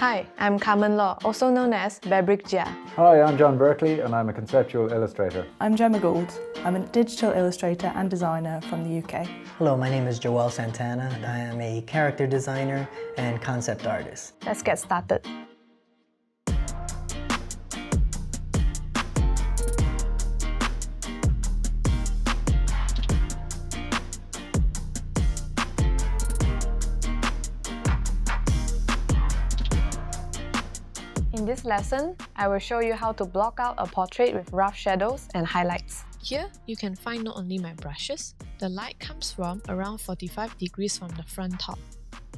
Hi, I'm Carmen Law, also known as Bebrick Jia. Hi, I'm John Berkeley and I'm a conceptual illustrator. I'm Gemma Gould. I'm a digital illustrator and designer from the UK. Hello, my name is Joel Santana. I am a character designer and concept artist. Let's get started. In this lesson, I will show you how to block out a portrait with rough shadows and highlights. Here, you can find not only my brushes, the light comes from around 45 degrees from the front top.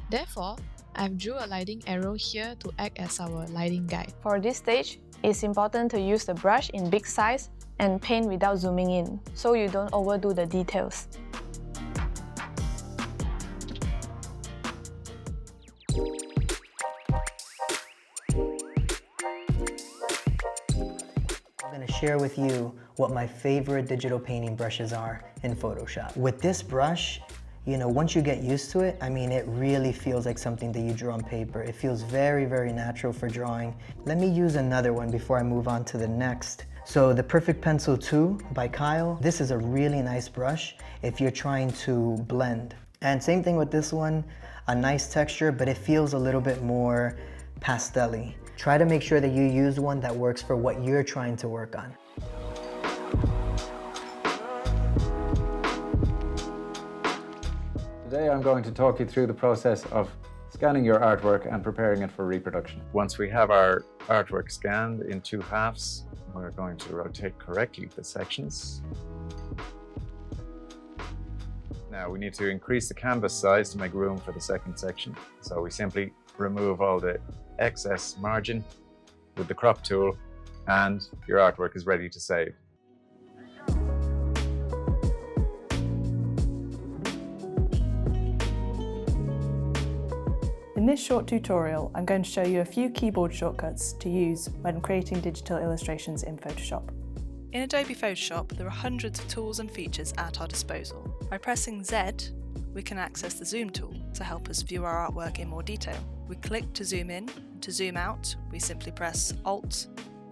Therefore, I've drew a lighting arrow here to act as our lighting guide. For this stage, it's important to use the brush in big size and paint without zooming in, so you don't overdo the details. I'm going to share with you what my favorite digital painting brushes are in Photoshop. With this brush, once you get used to it, it really feels like something that you drew on paper. It feels very, very natural for drawing. Let me use another one before I move on to the next. So the Perfect Pencil 2 by Kyle. This is a really nice brush if you're trying to blend. And same thing with this one, a nice texture, but it feels a little bit more pastel-y. Try to make sure that you use one that works for what you're trying to work on. Today I'm going to talk you through the process of scanning your artwork and preparing it for reproduction. Once we have our artwork scanned in 2 halves, we're going to rotate correctly the sections. Now we need to increase the canvas size to make room for the second section. So we simply remove all the excess margin with the crop tool and your artwork is ready to save. In this short tutorial, I'm going to show you a few keyboard shortcuts to use when creating digital illustrations in Photoshop. In Adobe Photoshop, there are hundreds of tools and features at our disposal. By pressing Z, we can access the Zoom tool to help us view our artwork in more detail. We click to zoom in. To zoom out, we simply press Alt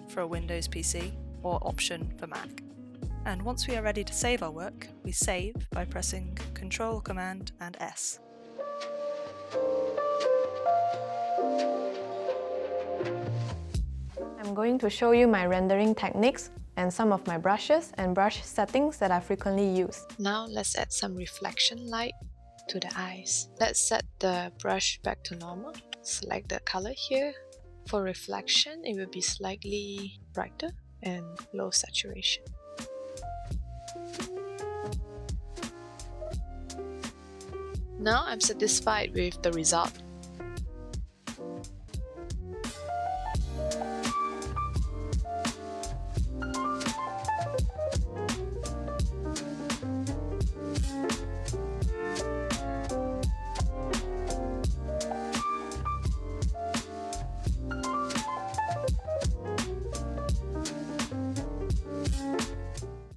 for a Windows PC or Option for Mac. And once we are ready to save our work, we save by pressing Control, Command and S. I'm going to show you my rendering techniques and some of my brushes and brush settings that I frequently use. Now let's add some reflection light to the eyes. Let's set the brush back to normal. Select the color here. For reflection, it will be slightly brighter and low saturation. Now I'm satisfied with the result.